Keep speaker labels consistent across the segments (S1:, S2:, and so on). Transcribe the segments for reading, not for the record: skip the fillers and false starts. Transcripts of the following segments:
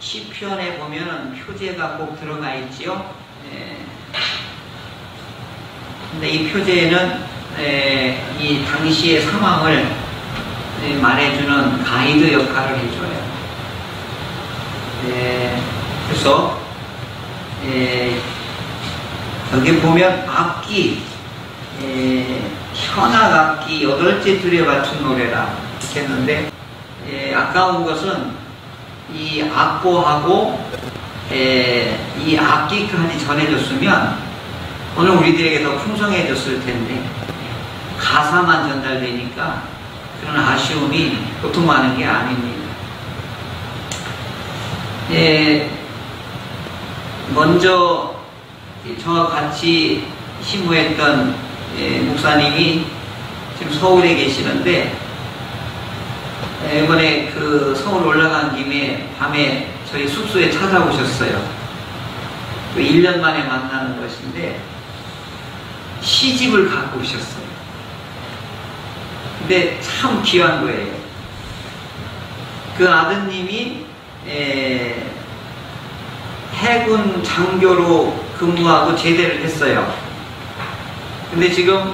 S1: 시편에 보면은 표제가 꼭 들어가 있지요. 근데 이 표제에는 이 당시의 상황을 말해주는 가이드 역할을 해줘요. 그래서 여기 보면 악기, 현악악기 8째 줄에 맞춘 노래라 했는데, 아까운 것은 이 악보하고 이 악기까지 전해줬으면 오늘 우리들에게 더 풍성해졌을 텐데, 가사만 전달되니까 그런 아쉬움이 보통 많은 게 아닙니다. 먼저 저와 같이 신부했던 목사님이 지금 서울에 계시는데, 이번에 그 서울 올라간 김에 밤에 저희 숙소에 찾아오셨어요. 1년 만에 만나는 것인데 시집을 갖고 오셨어요. 근데 참 귀한 거예요. 그 아드님이 해군 장교로 근무하고 제대를 했어요. 근데 지금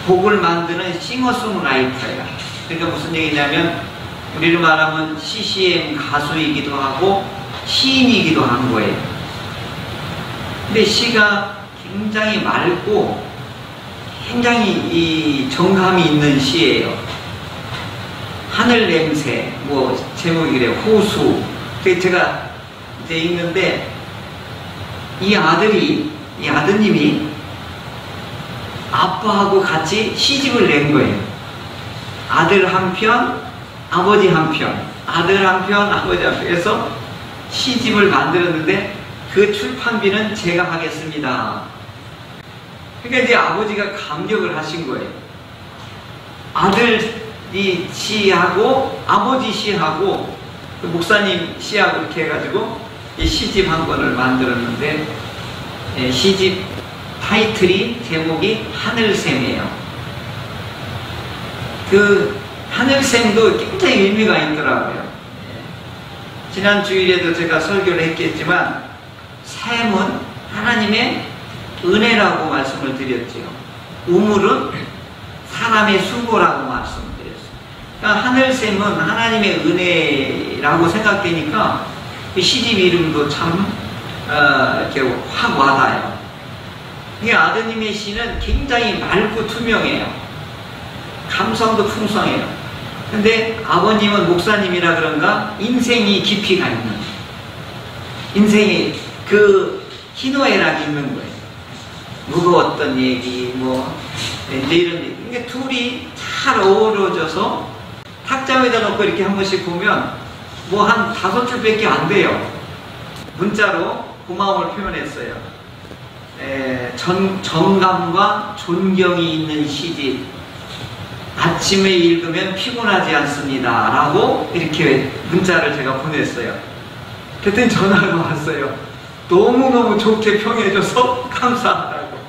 S1: 곡을 만드는 싱어송라이터예요. 그러니까 무슨 얘기냐면, 우리로 말하면 CCM 가수이기도 하고 시인이기도 한 거예요. 근데 시가 굉장히 맑고 굉장히 이 정감이 있는 시예요. 하늘 냄새, 뭐 제목이 그래요. 호수. 그래서 제가 이제 읽는데, 이 아드님이 아빠하고 같이 시집을 낸 거예요. 아들 한편, 아버지 한편, 아들 한편, 아버지 한편 해서 시집을 만들었는데, 그 출판비는 제가 하겠습니다. 그러니까 이제 아버지가 감격을 하신 거예요. 아들이 시하고 아버지 시하고 그 목사님 시하고 이렇게 해가지고 이 시집 한 권을 만들었는데, 시집 타이틀이, 제목이 하늘샘이에요. 그 하늘샘도 굉장히 의미가 있더라고요. 지난 주일에도 제가 설교를 했겠지만, 샘은 하나님의 은혜라고 말씀을 드렸죠. 우물은 사람의 수고라고 말씀을 드렸어요. 그러니까 하늘샘은 하나님의 은혜라고 생각되니까 그 시집 이름도 참 이렇게 확 와닿아요. 이 아드님의 시는 굉장히 맑고 투명해요. 감성도 풍성해요. 근데 아버님은 목사님이라 그런가 인생이 깊이가 있는, 인생이 그 희노애락이 있는 거예요. 무거웠던 얘기, 뭐 이제 이런 얘기. 이게 둘이 잘 어우러져서 탁자에다 놓고 이렇게 한 번씩 보면 뭐 한 5줄밖에 안 돼요. 문자로 고마움을 표현했어요. 정감과 존경이 있는 시집, 아침에 읽으면 피곤하지 않습니다 라고 이렇게 문자를 제가 보냈어요. 그랬더니 전화가 왔어요. 너무너무 좋게 평해줘서 감사하다고.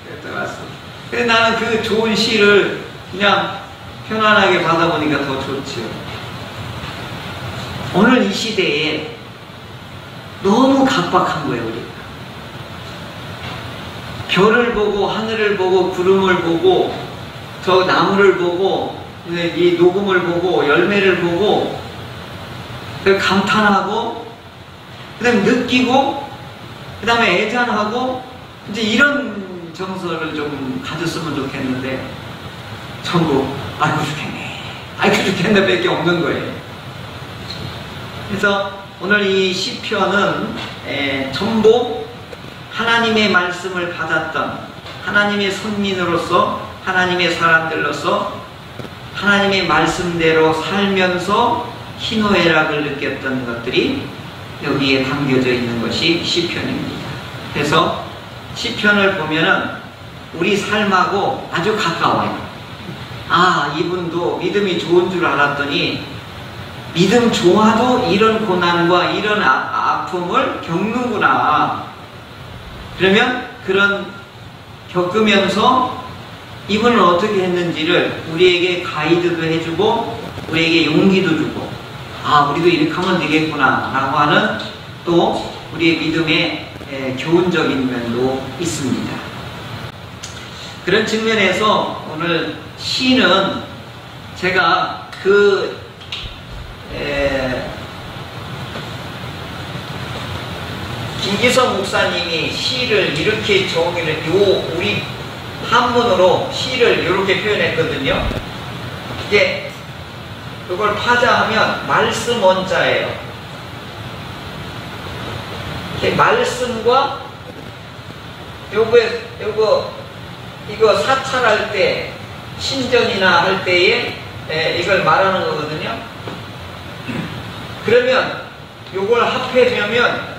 S1: 그랬더니 왔어요. 그래서 나는 그 좋은 시를 그냥 편안하게 받아보니까 더 좋지요. 오늘 이 시대에 너무 각박한 거예요, 우리가. 별을 보고 하늘을 보고 구름을 보고 저 나무를 보고 이 녹음을 보고 열매를 보고 감탄하고 그다음에 느끼고 그다음에 애잔하고 이제 이런 정서를 좀 가졌으면 좋겠는데, 전부 아이고 죽겠네, 아이고 죽겠네 밖에 없는 거예요. 그래서 오늘 이 시편은 전부 하나님의 말씀을 받았던 하나님의 선민으로서, 하나님의 사람들로서 하나님의 말씀대로 살면서 희노애락을 느꼈던 것들이 여기에 담겨져 있는 것이 시편입니다. 그래서 시편을 보면은 우리 삶하고 아주 가까워요. 아, 이분도 믿음이 좋은 줄 알았더니 믿음 좋아도 이런 고난과 이런 아픔을 겪는구나. 그러면 그런 겪으면서 이분은 어떻게 했는지를 우리에게 가이드도 해주고 우리에게 용기도 주고, 아, 우리도 이렇게 하면 되겠구나 라고 하는 또 우리의 믿음의 교훈적인 면도 있습니다. 그런 측면에서 오늘 시는 제가 김기성 목사님이 시를 이렇게 우리 한문으로 시를 이렇게 표현했거든요. 이게 이걸 파자하면 말씀 원자예요. 이렇게 말씀과 이거 사찰할 때 신전이나 할 때에 이걸 말하는 거거든요. 그러면 이걸 합해되면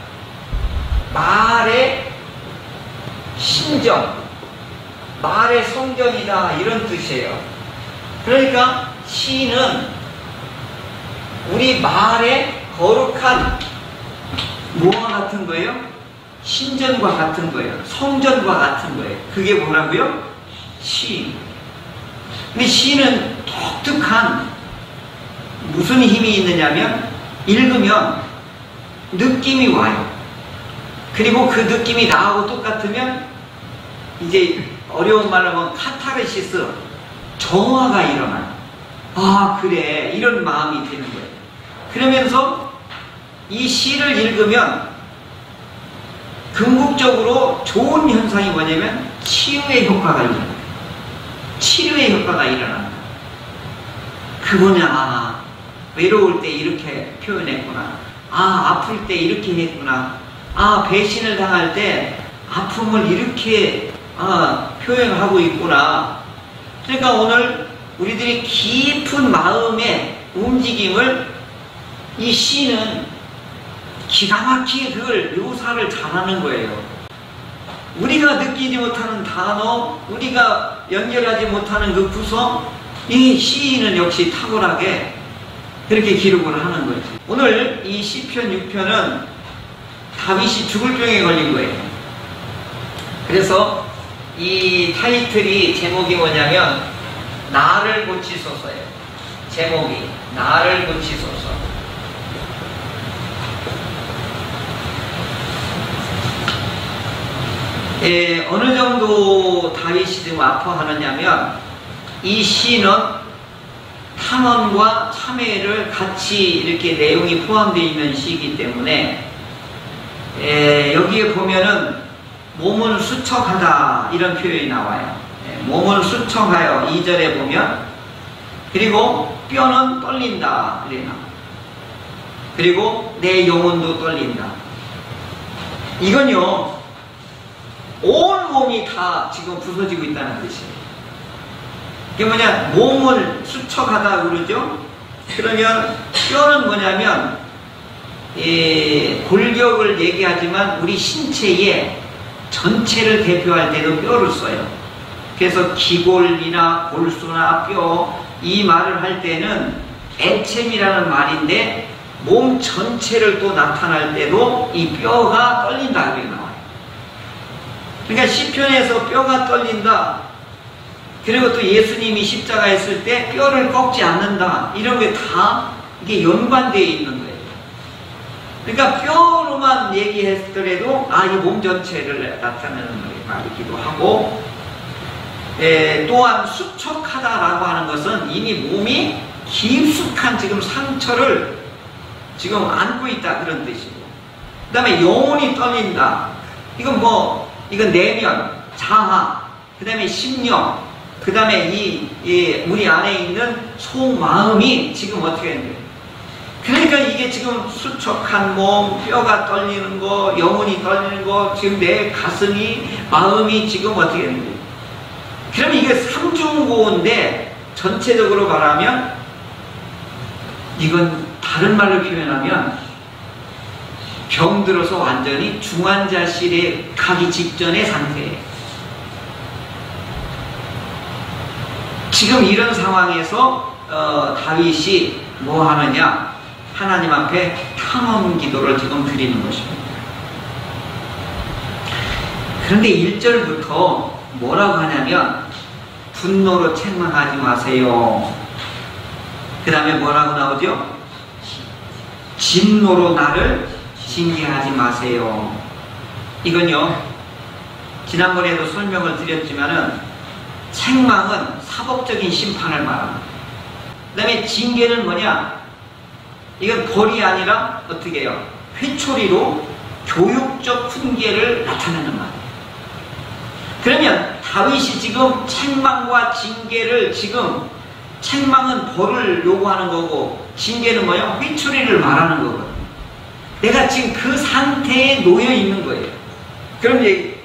S1: 말의 신전, 말의 성전이다 이런 뜻이에요. 그러니까 시는 우리 말의 거룩한 뭐와 같은 거예요? 신전과 같은 거예요. 성전과 같은 거예요. 그게 뭐라고요? 시. 근데 시는 독특한 무슨 힘이 있느냐면 읽으면 느낌이 와요. 그리고 그 느낌이 나하고 똑같으면 이제 어려운 말로 하면 카타르시스, 정화가 일어나요. 아, 그래, 이런 마음이 드는 거예요. 그러면서 이 시를 읽으면 궁극적으로 좋은 현상이 뭐냐면 치유의 효과가 일어나요. 치료의 효과가 일어납니다. 그거냐, 외로울 때 이렇게 표현했구나. 아, 아플 때 이렇게 했구나. 아, 배신을 당할 때 아픔을 이렇게 표현하고 있구나. 그러니까 오늘 우리들이 깊은 마음의 움직임을 이 시는 기가 막히게 그걸 묘사를 잘하는 거예요. 우리가 느끼지 못하는 단어, 우리가 연결하지 못하는 그 구성, 이 시인은 역시 탁월하게 그렇게 기록을 하는 거죠. 오늘 이 시편 6편은 다윗이 죽을 병에 걸린 거예요. 그래서 이 타이틀이 제목이 뭐냐면 나를 고치소서예요. 제목이 나를 고치소서. 어느 정도 다윗이 지금 아파하느냐면 이 시는 탐험과 참회를 같이 이렇게 내용이 포함되어 있는 시이기 때문에 여기에 보면은 몸은 수척하다 이런 표현이 나와요. 몸은 수척하여 2절에 보면, 그리고 뼈는 떨린다 이래 나와요. 그리고 내 영혼도 떨린다. 이건요 온 몸이 다 지금 부서지고 있다는 뜻이에요. 이게 뭐냐, 몸을 수척하다 그러죠. 그러면 뼈는 뭐냐면 골격을 얘기하지만 우리 신체의 전체를 대표할 때도 뼈를 써요. 그래서 기골이나 골수나 뼈, 이 말을 할 때는 애챔이라는 말인데 몸 전체를 또 나타날 때도 이 뼈가 떨린다 이렇게 나와요. 그러니까 시편에서 뼈가 떨린다, 그리고 또 예수님이 십자가 했을 때 뼈를 꺾지 않는다, 이런 게 다 이게 연관되어 있는 거예요. 그러니까 뼈로만 얘기했더라도 이 몸 전체를 나타내는 말이기도 하고, 또한 수척하다라고 하는 것은 이미 몸이 깊숙한 지금 상처를 지금 안고 있다 그런 뜻이고, 그 다음에 영혼이 떨린다. 이건 내면, 자아, 그 다음에 심령, 그 다음에 우리 안에 있는 속마음이 지금 어떻게 되는 거예요? 그러니까 이게 지금 수척한 몸, 뼈가 떨리는 거, 영혼이 떨리는 거, 지금 내 가슴이, 마음이 지금 어떻게 되는 거예요? 그러면 이게 삼중고인데 전체적으로 말하면 이건 다른 말로 표현하면 병들어서 완전히 중환자실에 가기 직전의 상태예요. 지금 이런 상황에서 다윗이 뭐 하느냐, 하나님 앞에 탐험 기도를 지금 드리는 것입니다. 그런데 1절부터 뭐라고 하냐면 분노로 책망하지 마세요. 그 다음에 뭐라고 나오죠? 진노로 나를 징계하지 마세요. 이건요, 지난번에도 설명을 드렸지만은 책망은 사법적인 심판을 말합니다. 그 다음에 징계는 뭐냐? 이건 벌이 아니라 어떻게 해요? 회초리로 교육적 훈계를 나타내는 말이에요. 그러면 다윗이 지금 책망과 징계를 지금, 책망은 벌을 요구하는 거고 징계는 뭐예요? 회초리를 말하는 거거든요. 내가 지금 그 상태에 놓여 있는 거예요. 그럼 이제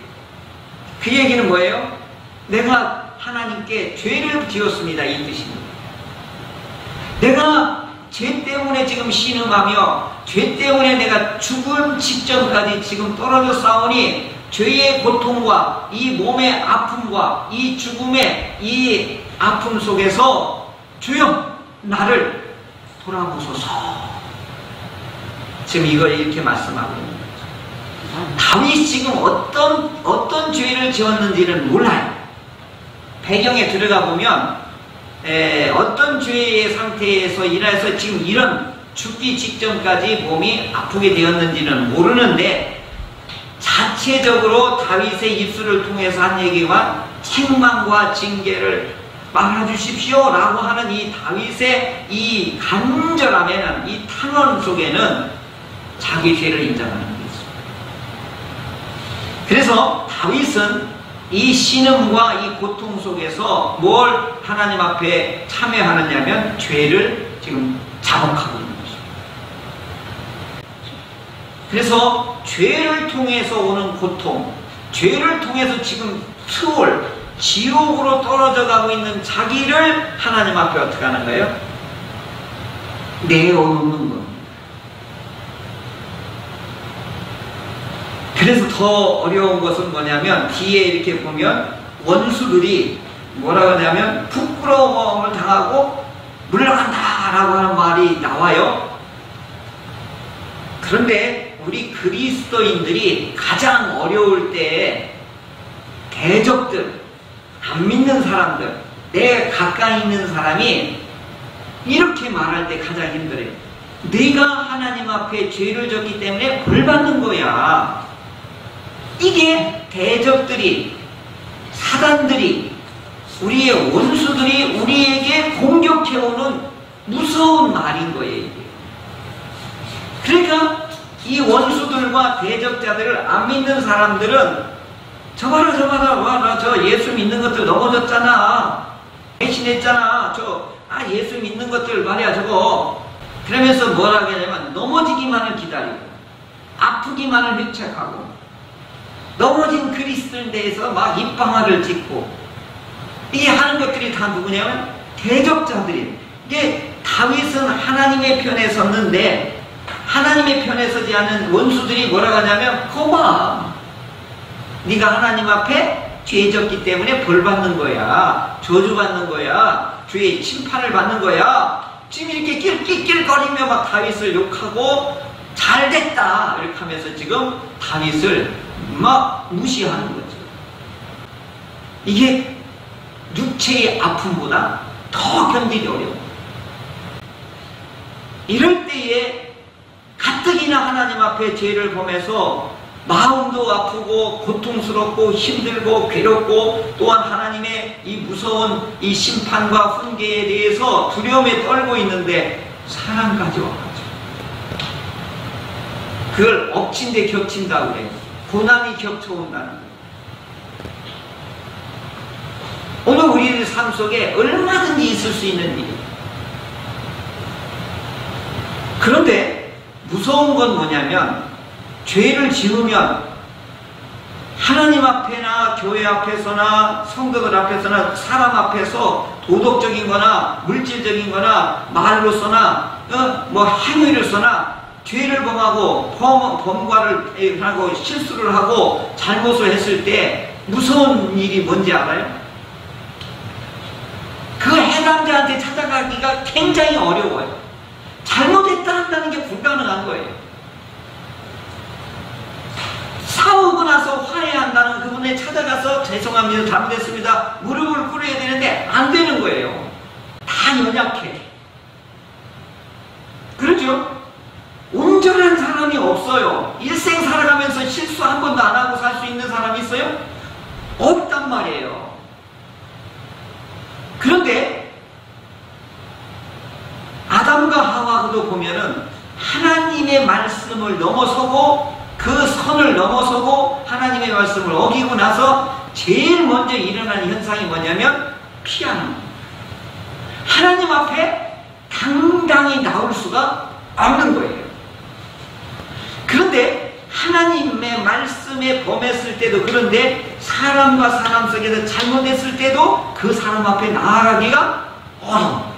S1: 그 얘기는 뭐예요? 내가 하나님께 죄를 지었습니다, 이 뜻입니다. 내가 죄 때문에 지금 신음하며 죄 때문에 내가 죽음 직전까지 지금 떨어져 싸우니 죄의 고통과 이 몸의 아픔과 이 죽음의 이 아픔 속에서 주여 나를 돌아보소서. 지금 이걸 이렇게 말씀하고 있는 거죠. 다윗이 지금 어떤 죄를 지었는지는 몰라요. 배경에 들어가 보면 어떤 죄의 상태에서 인해서 지금 이런 죽기 직전까지 몸이 아프게 되었는지는 모르는데, 자체적으로 다윗의 입술을 통해서 한 얘기와 책망과 징계를 말아주십시오 라고 하는 이 다윗의 이 간절함에는, 이 탄원 속에는 자기 죄를 인정하는 게 있습니다. 그래서 다윗은 이 신음과 이 고통 속에서 뭘 하나님 앞에 참여하느냐면 죄를 지금 자복하고 있는 것입니다. 그래서 죄를 통해서 오는 고통, 죄를 통해서 지금 수월, 지옥으로 떨어져 가고 있는 자기를 하나님 앞에 어떻게 하는 거예요? 내어놓는 겁니다. 그래서 더 어려운 것은 뭐냐면, 뒤에 이렇게 보면 원수들이 뭐라고 하냐면 부끄러움을 당하고 물러간다 라고 하는 말이 나와요. 그런데 우리 그리스도인들이 가장 어려울 때에 대적들, 안 믿는 사람들, 내 가까이 있는 사람이 이렇게 말할 때 가장 힘들어요. 네가 하나님 앞에 죄를 졌기 때문에 벌 받는 거야. 이게 대적들이, 사단들이, 우리의 원수들이 우리에게 공격해오는 무서운 말인 거예요. 그러니까 이 원수들과 대적자들을 안 믿는 사람들은 저 봐라 와, 나 저 예수 믿는 것들 넘어졌잖아, 배신했잖아, 예수 믿는 것들 말이야 저거, 그러면서 뭐라 하냐면 넘어지기만을 기다리고 아프기만을 회책하고 넘어진 그리스도인에 대해서 막 입방아를 짓고, 이게 하는 것들이 다 누구냐면 대적자들이. 이게 다윗은 하나님의 편에 섰는데 하나님의 편에 서지 않은 원수들이 뭐라고 하냐면, 거봐, 네가 하나님 앞에 죄 졌기 때문에 벌 받는 거야, 저주 받는 거야, 죄의 심판을 받는 거야. 지금 이렇게 낄낄거리며 막 다윗을 욕하고 잘됐다 이렇게 하면서 지금 다윗을 막 무시하는 거죠. 이게 육체의 아픔보다 더 견디기 어려워. 이럴 때에 가뜩이나 하나님 앞에 죄를 범해서 마음도 아프고 고통스럽고 힘들고 괴롭고, 또한 하나님의 이 무서운 이 심판과 훈계에 대해서 두려움에 떨고 있는데 사랑까지 와가지고 그걸 엎친 데 겹친다고 그래요. 고난이 겹쳐온다는 거예요. 오늘 우리의 삶 속에 얼마든지 있을 수 있는 일이에요. 그런데 무서운 건 뭐냐면, 죄를 지으면 하나님 앞에나 교회 앞에서나 성도들 앞에서나 사람 앞에서 도덕적인 거나 물질적인 거나 말로서나 행위로서나 죄를 범하고 범과를 하고 실수를 하고 잘못을 했을 때 무서운 일이 뭔지 알아요? 그 해당자한테 찾아가기가 굉장히 어려워요. 잘못했다 한다는 게 불가능한 거예요. 싸우고 나서 화해한다는 그분에 찾아가서 죄송합니다, 잘못했습니다, 무릎을 꿇어야 되는데 안 되는 거예요. 다 연약해. 그렇죠? 없어요. 일생 살아가면서 실수 한 번도 안 하고 살 수 있는 사람이 있어요? 없단 말이에요. 그런데 아담과 하와도 보면은 하나님의 말씀을 넘어서고 그 선을 넘어서고 하나님의 말씀을 어기고 나서 제일 먼저 일어나는 현상이 뭐냐면 피하는 거예요. 하나님 앞에 당당히 나올 수가 없는 거예요. 그런데 하나님의 말씀에 범했을 때도 그런데 사람과 사람 속에서 잘못했을 때도 그 사람 앞에 나아가기가 어려워요.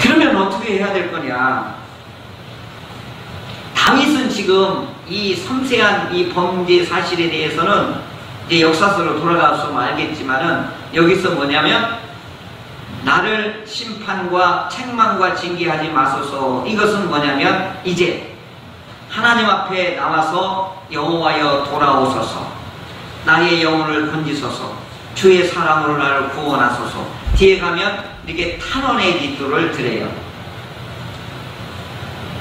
S1: 그러면 어떻게 해야 될 거냐? 다윗은 지금 이 섬세한 이 범죄 사실에 대해서는 이제 역사서로 돌아가서 알겠지만은 여기서 뭐냐면 나를 심판과 책망과 징계하지 마소서. 이것은 뭐냐면 이제 하나님 앞에 나와서 여호와여 돌아오소서. 나의 영혼을 건지소서. 주의 사랑으로 나를 구원하소서. 뒤에 가면 이렇게 탄원의 기도를 드려요.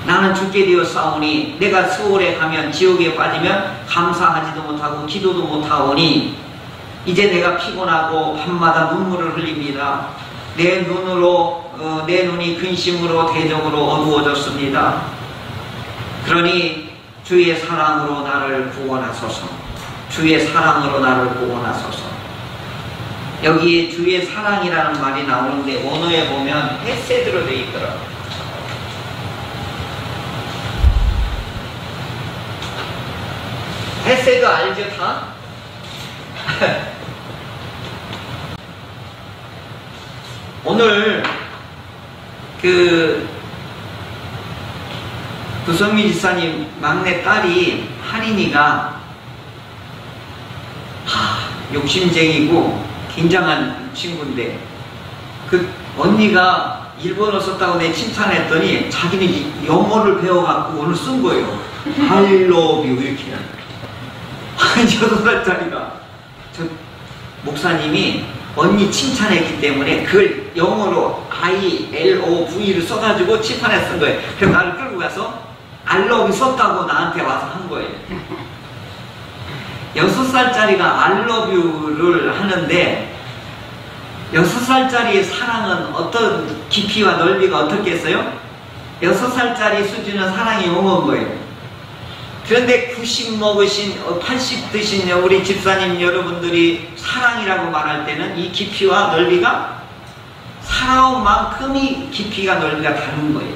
S1: 나는 죽게 되어 싸우니 내가 수월에 가면 지옥에 빠지면 감사하지도 못하고 기도도 못하오니 이제 내가 피곤하고 밤마다 눈물을 흘립니다. 내 눈이 근심으로 대적으로 어두워졌습니다. 그러니 주의 사랑으로 나를 구원하소서. 주의 사랑으로 나를 구원하소서. 여기에 주의 사랑이라는 말이 나오는데 원어에 보면 헤세드로 되어 있더라고요. 헤세드 알죠 다? 오늘 구성미 지사님 막내 딸이 하린이가 욕심쟁이고 긴장한 친구인데 그 언니가 일본어 썼다고 내 칭찬했더니 자기는 영어를 배워갖고 오늘 쓴 거예요. I love you 이렇게. 6살짜리가 저 목사님이 언니 칭찬했기 때문에 그걸 영어로 I-L-O-V를 써가지고 칠판에 쓴 거예요. 그래서 나를 끌고 가서 I love you 썼다고 나한테 와서 한 거예요. 6살짜리가 I love you를 하는데 6살짜리의 사랑은 어떤 깊이와 넓이가 어떻겠어요? 6살짜리 수준은 사랑이 옹은 거예요. 그런데 90 먹으신 80 드신 우리 집사님 여러분들이 사랑이라고 말할 때는 이 깊이와 넓이가 살아온 만큼이 깊이가 넓이가 다른 거예요.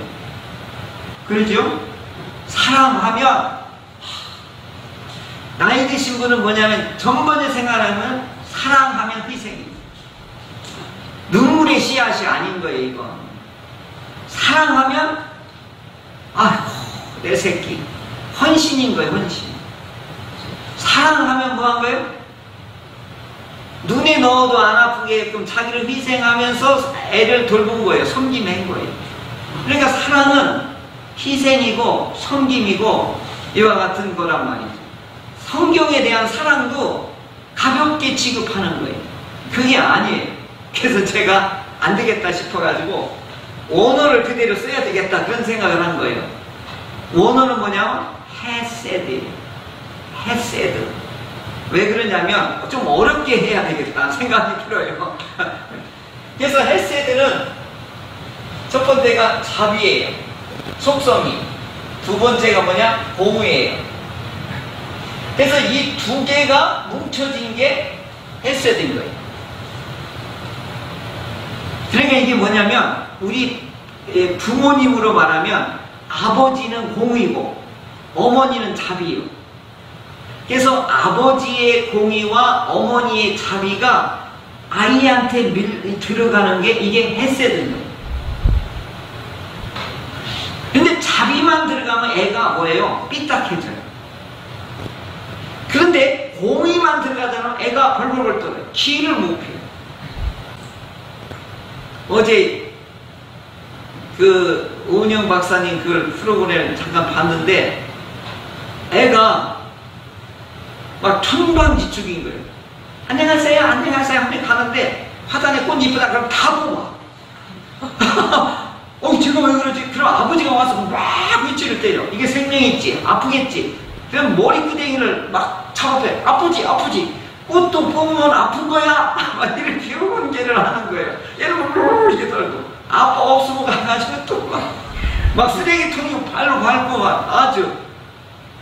S1: 그렇죠? 사랑하면 나이 드신 분은 뭐냐면 전번에 생각하면 사랑하면 희생입니다. 눈물의 씨앗이 아닌 거예요. 이건 사랑하면 아이고 내 새끼 헌신인 거예요. 헌신. 사랑하면 뭐 한 거예요? 눈에 넣어도 안 아프게끔 자기를 희생하면서 애를 돌본 거예요. 섬김한 거예요. 그러니까 사랑은 희생이고 섬김이고 이와 같은 거란 말이죠. 성경에 대한 사랑도 가볍게 취급하는 거예요. 그게 아니에요. 그래서 제가 안 되겠다 싶어가지고 원어를 그대로 써야 되겠다 그런 생각을 한 거예요. 원어는 뭐냐면 헤세드. 헤세드. 왜 그러냐면 좀 어렵게 해야 되겠다 생각이 들어요. 그래서 헤세드는 첫 번째가 자비예요. 속성이. 두 번째가 뭐냐? 공의예요. 그래서 이 두 개가 뭉쳐진 게 헤세드인 거예요. 그러니까 이게 뭐냐면 우리 부모님으로 말하면 아버지는 공의고 어머니는 자비예요. 그래서 아버지의 공의와 어머니의 자비가 아이한테 들어가는 게 이게 헤세드인 거예요. 근데 자비만 들어가면 애가 뭐예요? 삐딱해져요. 그런데 공의만 들어가잖아요. 애가 벌벌벌 떨어요. 기를 못 펴요. 어제 오은영 박사님 그 프로그램 잠깐 봤는데 애가 막 천방지축인 거예요. 안녕하세요 안녕하세요 하면 가는데 화단에 꽃 이쁘다 그러면 다 보고 제가 왜 그러지? 그럼 아버지가 와서 막 위치를 때려. 이게 생명이 있지, 아프겠지. 그럼 머리끄댕이를 막 잡아대. 아프지, 아프지. 꽃도 뽑으면 아픈 거야. 막 이렇게 훈계를 하는 거예요. 얘는 이렇게 떨고. 아빠 없으면 가가지고 또 막 쓰레기통이 발로 밟고 막 아주.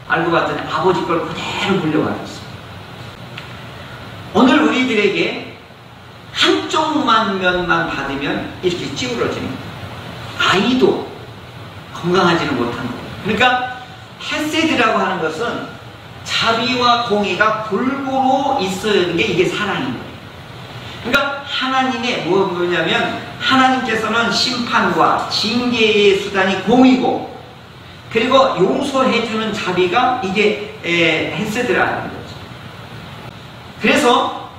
S1: 알고 봤더니 아버지 걸 그대로 물려받았어. 오늘 우리들에게 한쪽만 면만 받으면 이렇게 찌우러지는 거예요. 아이도 건강하지는 못하는 거예요. 그러니까 헤세드라고 하는 것은 자비와 공의가 골고루 있어야 하는 게 이게 사랑인 거예요. 그러니까 하나님의 뭐냐면 하나님께서는 심판과 징계의 수단이 공의고, 그리고 용서해주는 자비가 이게 헤세드라는 거죠. 그래서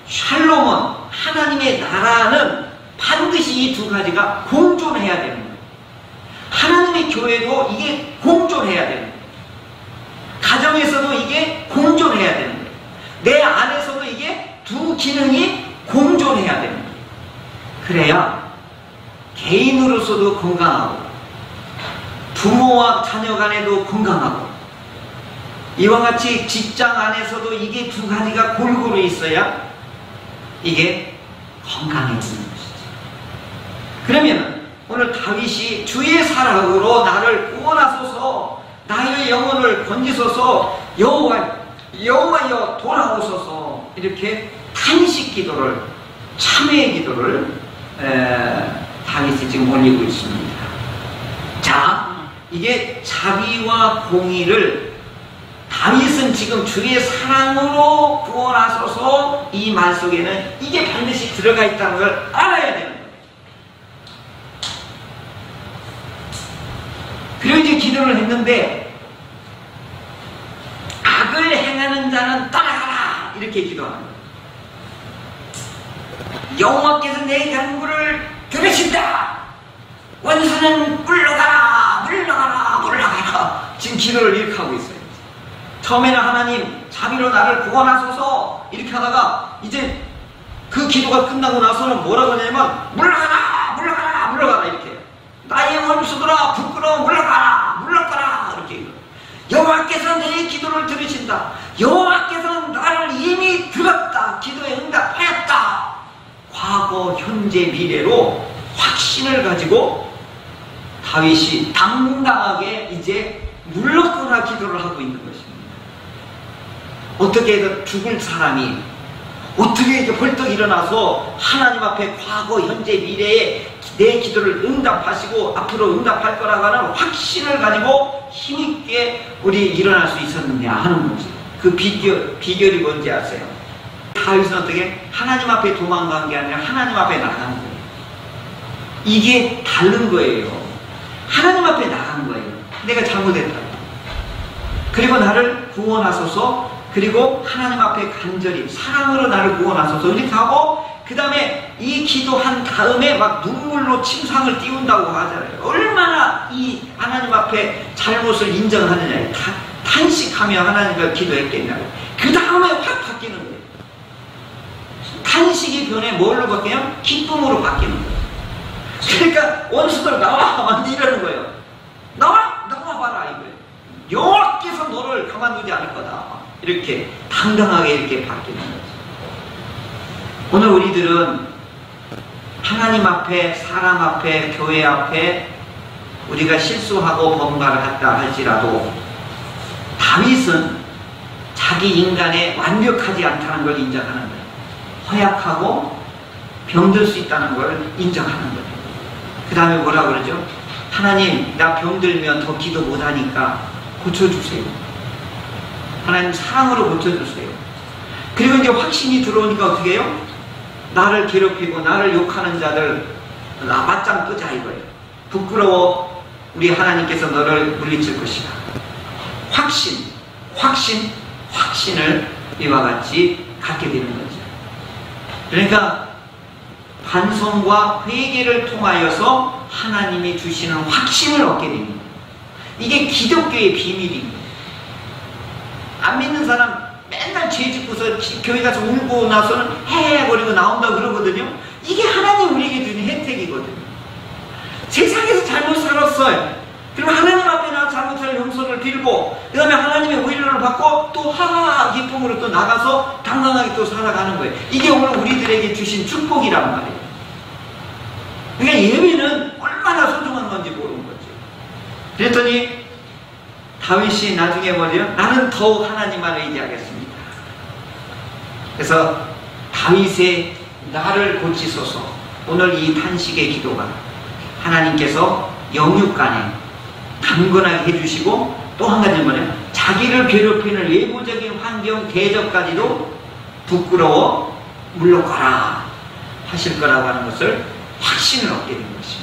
S1: 샬롬은 하나님의 나라는 반드시 이 두 가지가 공존해야 되는 거예요. 하나님의 교회도 이게 공존해야 되는 거예요. 가정에서도 이게 공존해야 되는 거예요. 내 안에서도 이게 두 기능이 공존해야 되는 거예요. 그래야 개인으로서도 건강하고 부모와 자녀 간에도 건강하고 이와 같이 직장 안에서도 이게 두 가지가 골고루 있어야 이게 건강해지는 것이죠. 그러면 오늘 다윗이 주의 사랑으로 나를 구원하소서, 나의 영혼을 건지소서, 여호와여 돌아오소서, 이렇게 탄식 기도를, 참회의 기도를 다윗이 지금 올리고 있습니다. 자, 이게 자비와 공의를 다윗은 지금 주의 사랑으로 구원하소서, 이 말 속에는 이게 반드시 들어가 있다는 걸 알아야 되는 거예요. 그리고 이제 기도를 했는데, 악을 행하는 자는 떠나가라, 이렇게 기도하는 거예요. 여호와께서 내 간구를 들으신다. 원수는 물러가라, 물러가라, 물러가라. 지금 기도를 이렇게 하고 있어요. 처음에는 하나님 자비로 나를 구원하소서 이렇게 하다가 이제 그 기도가 끝나고 나서는 뭐라고 하냐면 물러가라, 물러가라, 물러가라, 이렇게. 나의 원수들아 부끄러워 물러가라, 물러가라, 이렇게. 여호와께서 내 기도를 들으신다. 여호와께서는 나를 이미 들었다. 기도에 응답하였다. 과거, 현재, 미래로 확신을 가지고 다윗이 당당하게 이제 물러거나 기도를 하고 있는 것입니다. 어떻게 해서 죽을 사람이 어떻게 이렇게 벌떡 일어나서 하나님 앞에 과거, 현재, 미래에 내 기도를 응답하시고 앞으로 응답할 거라고 하는 확신을 가지고 힘있게 우리 일어날 수 있었느냐 하는 거지. 그 비결이 뭔지 아세요? 다윗은 어떻게 하나님 앞에 도망간 게 아니라 하나님 앞에 나간 거예요. 이게 다른 거예요. 하나님 앞에 나간 거예요. 내가 잘못했다. 그리고 나를 구원하소서, 그리고 하나님 앞에 간절히 사랑으로 나를 구원하소서 이렇게 하고, 그 다음에 이 기도한 다음에 막 눈물로 침상을 띄운다고 하잖아요. 얼마나 이 하나님 앞에 잘못을 인정하느냐, 탄식하며 하나님과 기도했겠냐고. 그 다음에 확 바뀌는 거예요. 탄식이 변해 뭘로 바뀌냐면 기쁨으로 바뀌는 거예요. 그러니까 원수들 나와 이러는 거예요. 나와봐라 이거예요. 여호와께서 너를 가만두지 않을 거다. 이렇게 당당하게 이렇게 바뀌는 거죠. 오늘 우리들은 하나님 앞에, 사람 앞에, 교회 앞에 우리가 실수하고 범과를 했다 할지라도 다윗은 자기 인간에 완벽하지 않다는 걸 인정하는 거예요. 허약하고 병들 수 있다는 걸 인정하는 거예요. 그 다음에 뭐라 그러죠? 하나님, 나 병들면 더 기도 못하니까 고쳐주세요. 하나님 사랑으로 고쳐주세요. 그리고 이제 확신이 들어오니까 어떻게 해요? 나를 괴롭히고 나를 욕하는 자들 나 맞짱 뜨자 이거예요. 부끄러워, 우리 하나님께서 너를 물리칠 것이다. 확신을 이와 같이 갖게 되는 거죠. 그러니까 반성과 회개를 통하여서 하나님이 주시는 확신을 얻게 됩니다. 이게 기독교의 비밀입니다. 안 믿는 사람 맨날 죄 짓고서 교회 가서 울고 나서는 헤헤거리고 나온다 그러거든요. 이게 하나님 우리에게 주는 혜택이거든요. 기쁨을 빌고 그 다음에 하나님의 위로를 받고 또 하하 기쁨으로 또 나가서 당당하게 또 살아가는 거예요. 이게 오늘 우리들에게 주신 축복이란 말이에요. 그러니까 예배는 얼마나 소중한 건지 모르는 거죠. 그랬더니 다윗이 나중에 뭐죠? 나는 더욱 하나님만을 의지하겠습니다. 그래서 다윗의 나를 고치소서, 오늘 이 탄식의 기도가 하나님께서 영육간에 강건하게 해주시고 또 한 가지는 뭐냐? 자기를 괴롭히는 외부적인 환경 대적까지도 부끄러워 물러가라 하실 거라고 하는 것을 확신을 얻게 된 것입니다.